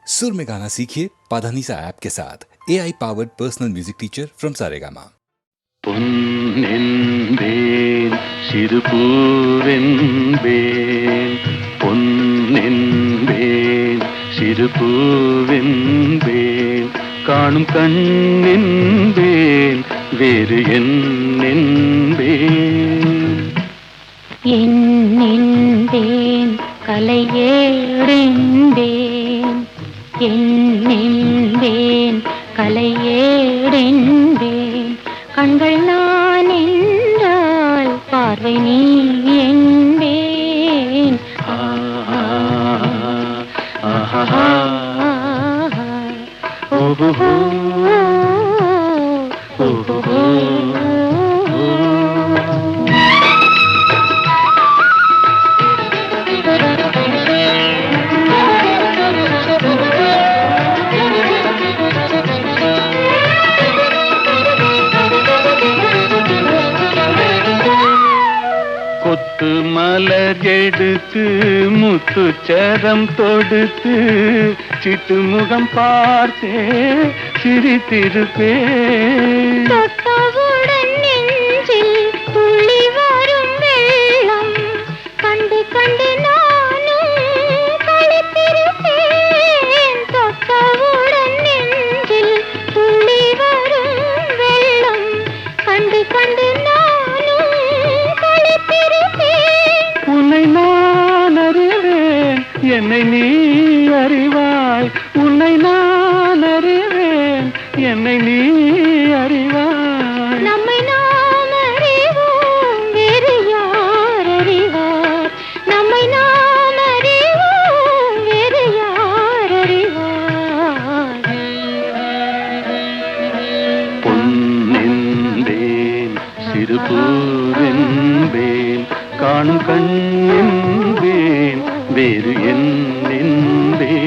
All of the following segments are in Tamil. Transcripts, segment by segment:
सुर में गाना सीखिए पाधानीसा ऐप के साथ AI powered personal music teacher from Saregama. பொன்னென்பேன் சிறுபூவென்பேன் பொன்னென்பேன் சிறுபூவென்பேன் காணும் கண்ணென்பேன் வேறு என்னென்பேன் என்னென்பேன் கலையேடென்பேன் என்னென்பேன் கலையேடென்பேன் கண்கள் நான் என்றால் பார்வை நீ என்பேன் கொத்து மலர் எடுத்து முத்துச்சரம் தொடுத்து சிட்டு முகம் பார்த்தே சிரித்திருப்பேன் தொட்டவுடன் நெஞ்சில் துள்ளி வரும் வெள்ளம் கண்டு கண்டு நானும் களித்திருப்பேன் தொட்டவுடன் நெஞ்சில் துள்ளி வரும் வெள்ளம் கண்டு கண்டு உன்னை நான் அறிவேன் என்னை நீ அறிவாய் உன்னை நான் அறிவேன் என்னை நீ அறிவாய் நம்மை நாம் அறிவோம் வேறு யார் அறிவார் நம்மை நாம் அறிவோம் வேறு யார் அறிவார் பொன்னென்பேன் சிறுபூவென்பேன் காணும் கண்ணென்பேன் வேறு என்னென்பேன்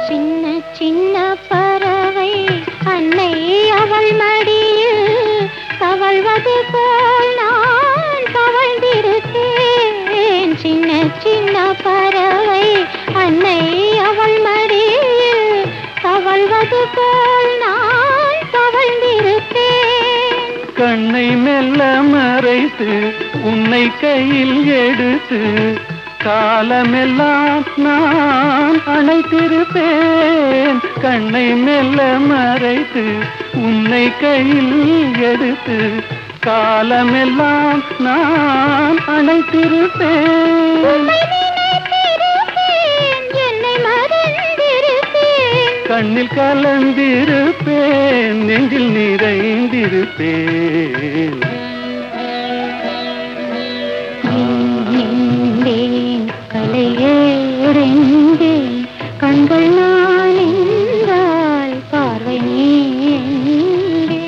சின்ன சின்ன பறவை அன்னை அவள் மடியில் தவழ்வது போல் நான் தவழ்ந்திருக்கேன் சின்ன சின்ன பறவை அன்னை அவள் மடியில் தவழ்வது போல் நான் தவழ்ந்திருக்கேன் கண்ணை மெல்ல மறைத்து உன்னை கையில் எடுத்து காலமெல்லாம் நான் அணைத்திருப்பேன் கண்ணை மெல்ல மறைத்து உன்னை கையில் எடுத்து காலமெல்லாம் நான் அணைத்திருப்பேன் என்னை மறந்திருப்பேன் கண்ணில் கலந்திருப்பேன் நெஞ்சில் நிறைந்திருப்பேன் என்னென்பேன் கலையேடென்பேன் கண்கள் நான் என்றால் பார்வை நீ என்பேன்.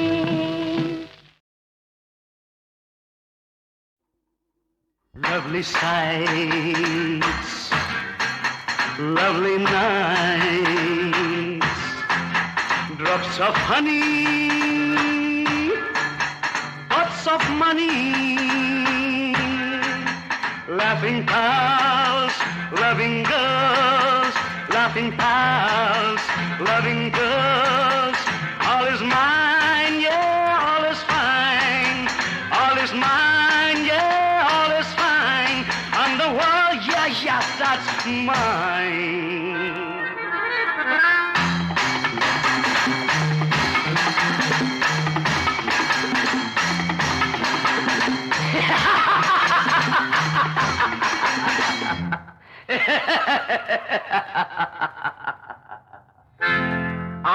Lovely sights, lovely nights, drops of honey, pots of money, laughing pals, loving girls, laughing pals, loving girls, all is mine, yeah, all is fine, all is mine, yeah, all is fine, and the world, yeah, yeah, that's mine.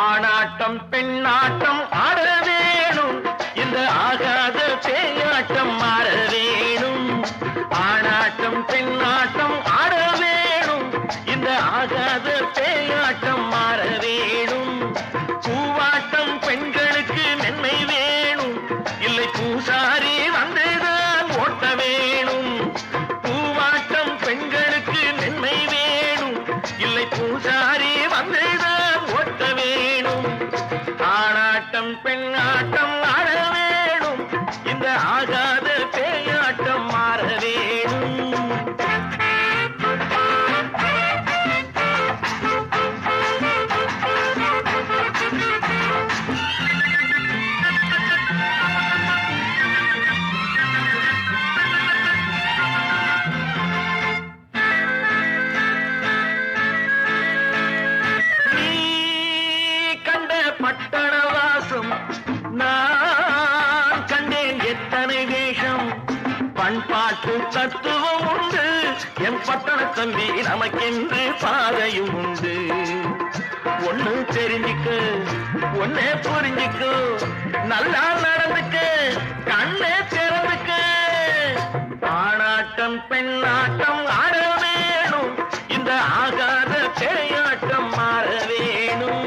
ஆணாட்டம் பெண்ணாட்டம் ஆட வேணும் இந்த ஆகாத பேயாட்டம் ஆட வேணும் ஆணாட்டம் பெண்ணாட்டம் ஆட வேணும் இந்த ஆகாத பேயாட்டம் ஆட வேணும் பூவாட்டம் பெண்களுக்கு மென்மை வேணும் இல்லை பூசாரி வந்துதான் ஓட்ட வேணும் பூவாட்டம் பெண்களுக்கு மென்மை வேணும் இல்லை பூசாரி வந்துதான் ஒட்ட வேணும். ஆணாட்டம் பெண்ணாட்டம் ஆட வேணும், இந்த ஆகாத பேயாட்டம் மாற வேணும். பட்டணவாசம் நான் கண்டேன் எத்தனை வேஷம். பண்பாட்டு தத்துவம் உண்டு என் பட்டண தம்பி, நமக்கென்று பாதையும் உண்டு. ஒண்ணு தெரிஞ்சுக்க ஒன்னே புரிஞ்சுக்க, நல்லா நடந்துக்க கண்ணே திறந்துக்க. ஆணாட்டம் பெண்ணாட்டம் ஆட வேணும், இந்த ஆகாத பேயாட்டம் மாற வேணும்.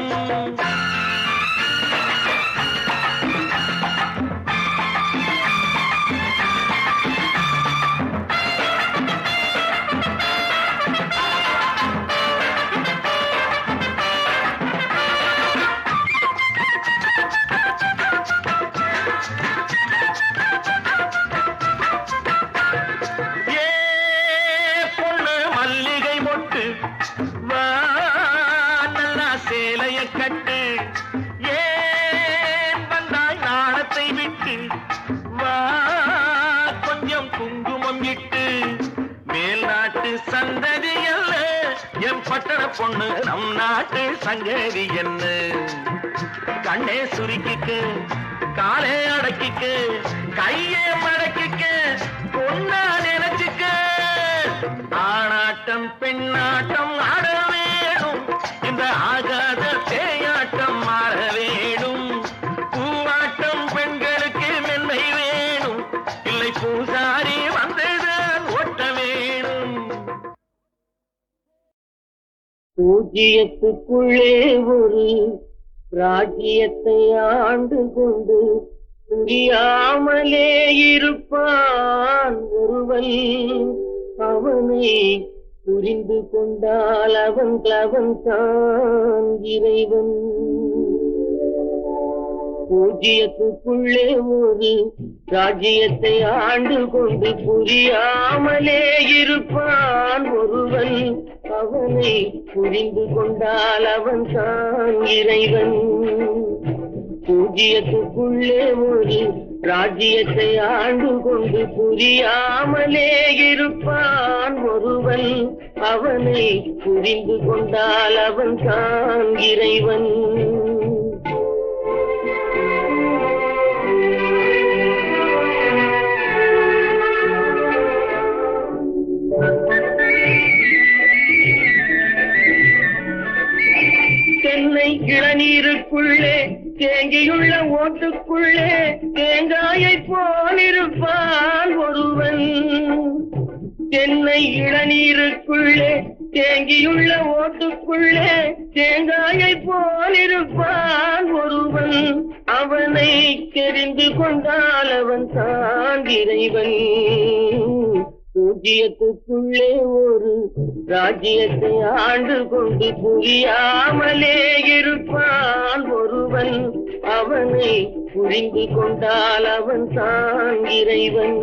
சேலைய கட்டு ஏன் வந்தாய் நாணத்தை விட்டு, வா கொஞ்சம் குங்குமம் இட்டு. மேல் நாட்டு சந்ததி அல்ல என் பட்டண பொண்ணு, நம் நாட்டு சங்கதி என்ன. கண்ணே சுருக்கிக்கு காலே அடக்கிக்கு, கையே மடக்கிக்கு, பொண்ணா நினைச்சுக்க. ஆணாட்டம் பெண்ணாட்டம் ஆட வேணும், இந்த ஆகாத பேயாட்டம் மாற வேணும். பூவாட்டம் பெண்களுக்கு மென்மை வேணும், இல்லை பூசாரி வந்துதான் ஒட்ட வேணும். பூஜ்ஜியத்துக்குள்ளே ஒரு ராஜ்யத்தை ஆண்டு கொண்டு புரியாமலே இருப்பான் ஒருவன். அவனை புரிந்து கொண்டால் அவன் தான் இறைவன். பூஜ்ஜியத்துக்குள்ளே ஒரு ராஜ்யத்தை ஆண்டு கொண்டு புரியாமலே இருப்பான் ஒருவன். அவனை புரிந்து கொண்டால் அவன் தான் இறைவன். பூஜ்ஜியத்துக்குள்ளே ஒரு ராஜ்யத்தை ஆண்டு கொண்டு புரியாமலே இருப்பான் ஒருவன். அவனை புரிந்து கொண்டால் அவன் தான் இறைவன். தென்னை இளநீருக்குள்ளே தேங்கியுள்ள ஓட்டுக்குள்ளே தேங்காயை போலிருப்பான் ஒருவன். தென்னை இளநீருக்குள்ளே தேங்கியுள்ள ஓட்டுக்குள்ளே தேங்காயை போலிருப்பான் ஒருவன். அவனை தெரிந்து கொண்டால் அவன் தான் இறைவன். பூஜ்ஜியத்துக்குள்ளே ஒரு ராஜ்யத்தை ஆண்டு கொண்டு புரியாமலே இருப்பான் ஒருவன். அவனை புரிந்து கொண்டால் அவன் தான் இறைவன்.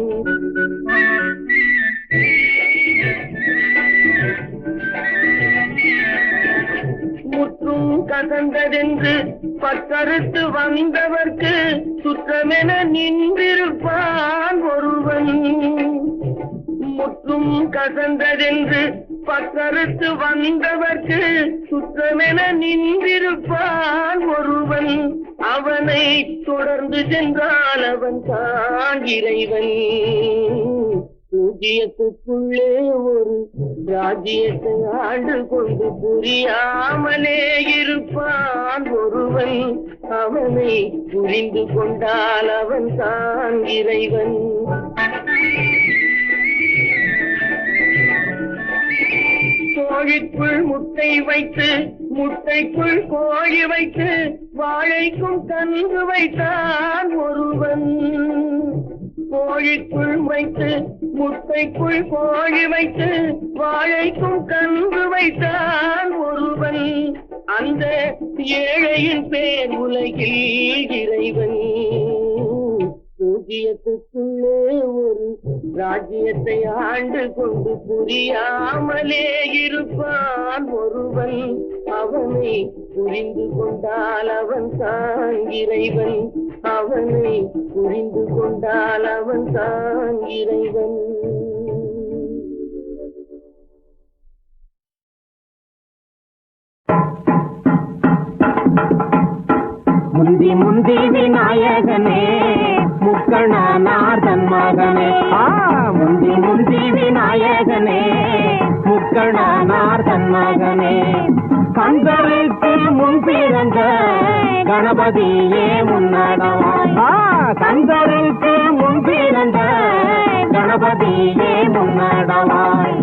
முற்றும் கசந்ததென்று பக்கறுத்து வந்தவர்க்கு சுற்றமென நின்றிருப்பான் ஒருவன். முற்றும் கசந்ததென்று பக்கறுத்து வந்தவர்க்கு சுற்றமென நின்றிருப்பான் ஒருவன். அவனை தொடர்ந்து சென்றால் அவன் தான் இறைவன். பூஜ்ஜியத்துக்குள்ளே ஒரு ராஜ்யத்தை ஆண்டு கொண்டு புரியாமலே இருப்பான் ஒருவன். அவனை புரிந்து கொண்டால் அவன் தான் இறைவன். கோழிக்குள் முட்டை வைத்து முட்டைக்குள் கோழி வைத்து வாழைக்கும் கன்று வைத்தான் ஒருவன். கோழிக்குள் வைத்து முட்டைக்குள் கோழி வைத்து வாழைக்கும் கன்று வைத்தான் ஒருவன். அந்த ஏழையின் பேர் உலகில் இறைவன். பூஜ்ஜியத்துக்குள்ளே ஒரு ராஜ்யத்தை ஆண்டு கொண்டு புரியாமலே இருப்பான் ஒருவன். அவனை புரிந்து கொண்டால் அவன் தான் இறைவன். அவனை புரிந்து கொண்டால் அவன் தான் இறைவன். முந்தி முந்தி விநாயகனே முக்கணனார் தன் மகனே. முந்தி முந்தி விநாயகனே முக்கணனார் தன் மகனே. கந்தருக்கு முன் பிறந்த கணபதியே முன்னடவாய். கந்தருக்கு முன் பிறந்த கணபதியே முன்னடவாய்.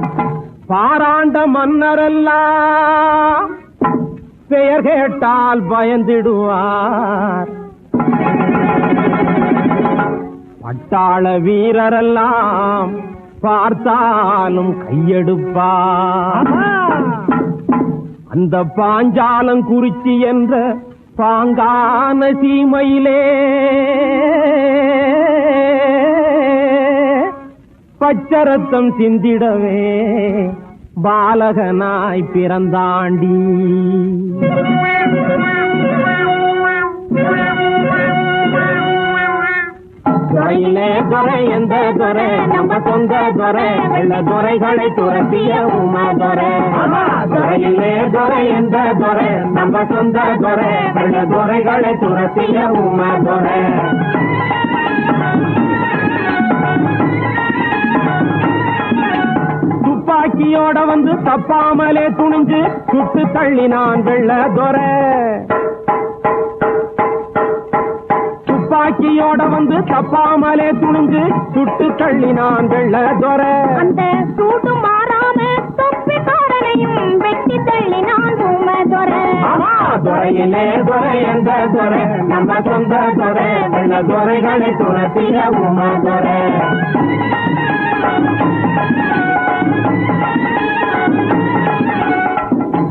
பாராண்ட மன்னரெல்லாம் பெயர் கேட்டால் பயந்திடுவார். பட்டாள வீரரெல்லாம் பார்த்தாலும் கையெடுப்பார். அந்த பாஞ்சாலங்குறிச்சி என்ற பாங்கான சீமையிலே பச்சரத்தம் சிந்திடவே பாலகனாய் பிறந்தாண்டி. துறையிலே துறை எந்த துறை நம்ம சொந்த துறை. வெள்ள துறைகளை துரத்திய உமா துறை. துறையிலே துறை எந்த துறை நம்ம சொந்த துறை. வெள்ள துறைகளை துரத்திய உமா துறை. துப்பாக்கியோட வந்து தப்பாமலே துணிஞ்சு சுட்டு தள்ளினான் வெள்ள துறை. துப்பாக்கியோட வந்து தப்பாமலே துணிஞ்சு சுட்டு தள்ளினான் வெள்ள துறை. அந்த சூடு மாறாம தொப்பிக்காரனையும் வெட்டி தள்ளினான் ஊமதுரை. துறையிலே துறை எந்த துறை நம்ம சொந்த துறை. வெள்ள துறைகளை துரத்திய உமா துறை.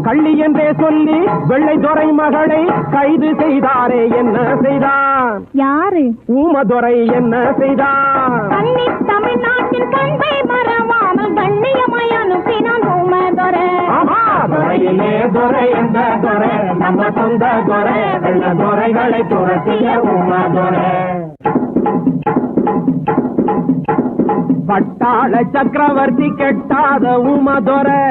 கள்ளி என்றே சொல்லி வெள்ளை துறை மகளை கைது செய்தாரே என்ன செய்தான்? யாரு? ஊமதுரை என்ன செய்தான்? கண்ணி தமிழ்நாட்டின் பண்பை மறவாமல் கண்ணியமாய் அனுப்பினான் ஊமதுரை. துறையிலே துறை எந்த துறை நம்ம சொந்த துறை. வெள்ள துறைகளை துரத்திய ஊமதுரை. பட்டாள சக்கரவர்த்தி கெட்டாத ஊமதுரை.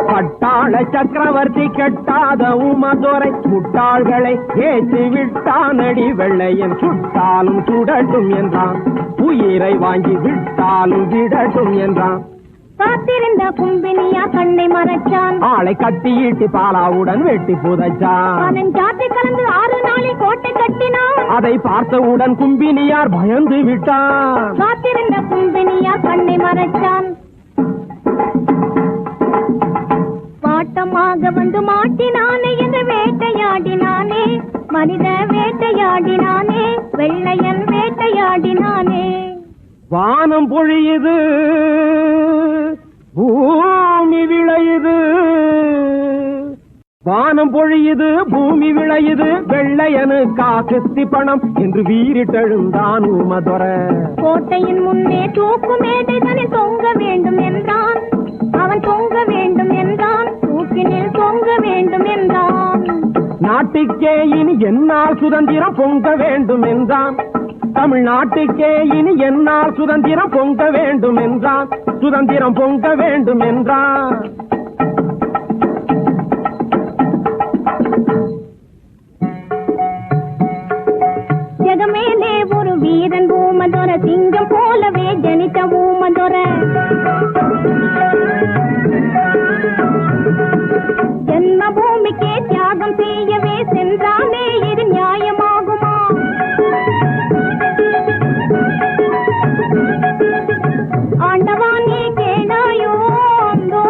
பட்டாள சக்கரவர்த்தி கெட்டாத ஊமதுரை. முட்டாள்களை ஏற்றி விட்டானடி வெள்ளையன். சுட்டாலும் சுடட்டும் என்றான். உயிரை வாங்கி விட்டாலும் விடட்டும் என்றான். காத்திருந்த கும்பினியா கண்ணை மறைச்சான். ஆளை கட்டி ஈட்டி பாலாவுடன் வெட்டி புதைச்சான். ஜாத்தை கலந்து 6 நாளில் கோட்டை கட்டினான். அதை பார்த்தவுடன் கும்பினியார் பயந்து விட்டான். காத்திருந்த கும்பினியா கண்ணை மறைச்சான். வாட்டமாக வந்து மாட்டினானே என்று வேட்டையாடினானே. மனித வேட்டையாடினானே. வெள்ளையன் வேட்டையாடினானே. வானம் பொழியுது பூமி விளையுது. வானம் பொழியுது பூமி விளையுது. வெள்ளையனு காசு பணம் என்று வீரிட்டெழுந்தான் ஊமதுரை. கோட்டையின் முன்னே தூக்கு மேடைதனில் தொங்க வேண்டும் என்றான். அவன் தொங்க வேண்டும் என்றான். தூக்கினில் தொங்க வேண்டும் என்றான். நாட்டுக்கே இனி என்னால் சுதந்திரம் பொங்க வேண்டும் என்றான். தமிழ்நாட்டுக்கே இனி என்னால் சுதந்திரம் பொங்க வேண்டும் என்றான். சுதந்திரம் பொங்க வேண்டும் என்றான். ஜெகமேலே ஒரு வீரன் ஊமதுரை. சிங்கம் போலவே ஜனித்த ஊமதுரை. ஜென்ம பூமிக்கே தியாகம் செய்யவே சென்றானே. இது நியாயமாகுமா? ஆண்டவா நீ கேளாயோ? அந்தோ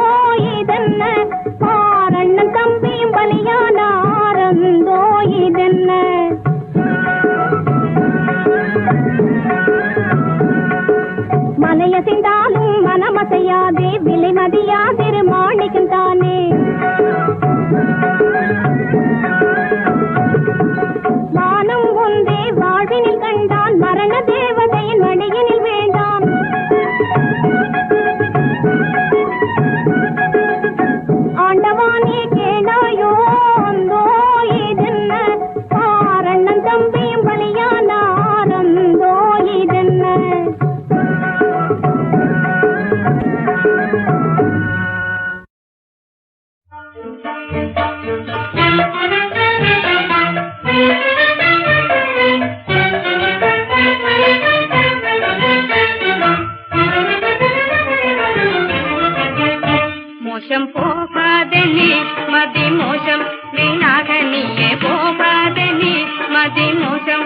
மோசம் போகாத நீ மதி மோசம் வீணாக நீயே போகாத நீ மதி மோசம்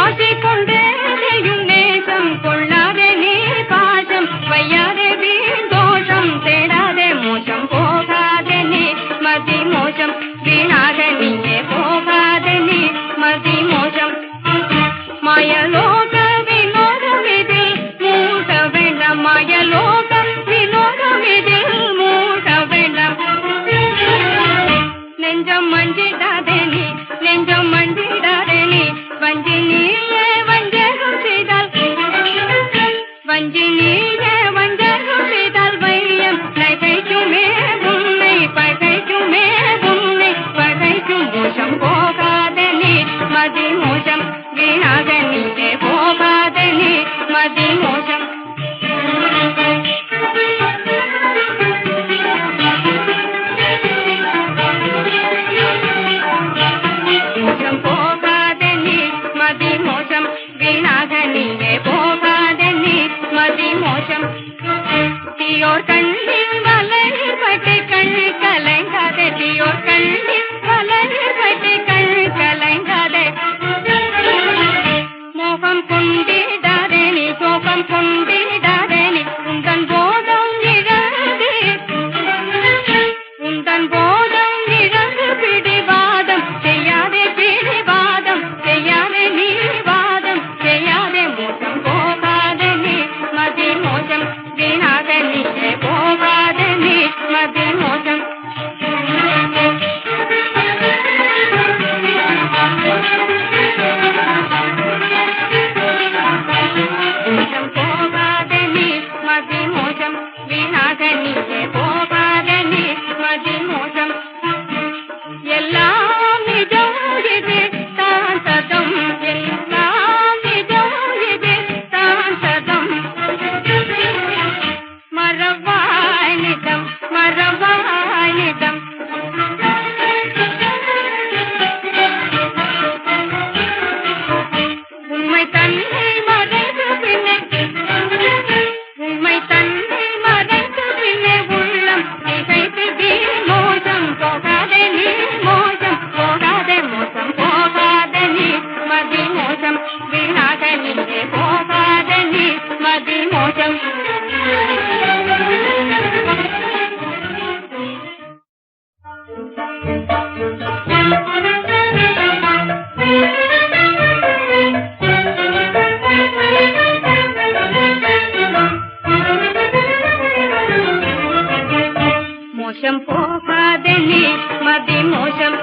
ஆசை கொண்டேயும் நேசம் கொள்ளாதே நீ பாசம் வையாதே வீண் தோஷம் தேடாதே மோசம் போகாத நீ மதி மோசம் வீணாக நீயே போகாத நீ மதி மோசம் மாயலோக வினோதம் இதில் மூட வேண்டாம் மாயலோக வினோதம் இதில் மூட வேண்டாம் நெஞ்சம் மஞ்சிடாதே நீ நெஞ்சம் மஞ்சிடாதே நீ வஞ்சி நீயே வஞ்சகம் செய்தால் வஞ்சி நீயே வஞ்சகம் செய்தால் வையம் நகைக்குமே உன்னை பகைக்குமே உன்னை பகைக்கும் மோசம் போகாத நீ மதி மோசம் வீணாக நீயே போகாத நீ மதி மோசம் மோசம் போகாத நீ மதி மோசம் வீணாக நீயே போகாத நீ மதி மோசம் தீயோர் கண்ணில் வலையில் பட்டு கண் கலங்காதே தீயோர் கண்ணில் வலையில் பட்டு கண் கலங்காதே மோகம் கொண்டிடாதே நீ சோகம் கொண்டிடாதே நீ உந்தன் போதம் இழந்து உந்தன் போதம் இழந்து பிடிவாதம் செய்யாதே பிடிவாதம் செய்யாதே நீ வாதம் செய்யாதே மோசம் போகாத நீ மதி மோசம் வீணாக நீயே போகாத நீ மதி மோசம் மோசம் போகாத நீ மதி மோசம் வீணாக நீயே போகாத நீ மதி மோசம் எல்லாம் நிஜம் இது தான் சதம் எல்லாம் நிஜம் இது தான் சதம் மறவாய் நிதம் மறவாய் நிதம் உண்மை தன்னை மறைந்து பின்னே உண்மை தன்னை மறைந்து பின்னே உள்ளம் திகைத்து வீண் மோசம் போகாதே நீ மோசம் போகாதே மோசம் போகாத நீ மதி மோசம் வீணாக நீயே போகாத நீ மதி மோசம் மோசம் போகாத நீ மதி மோசம்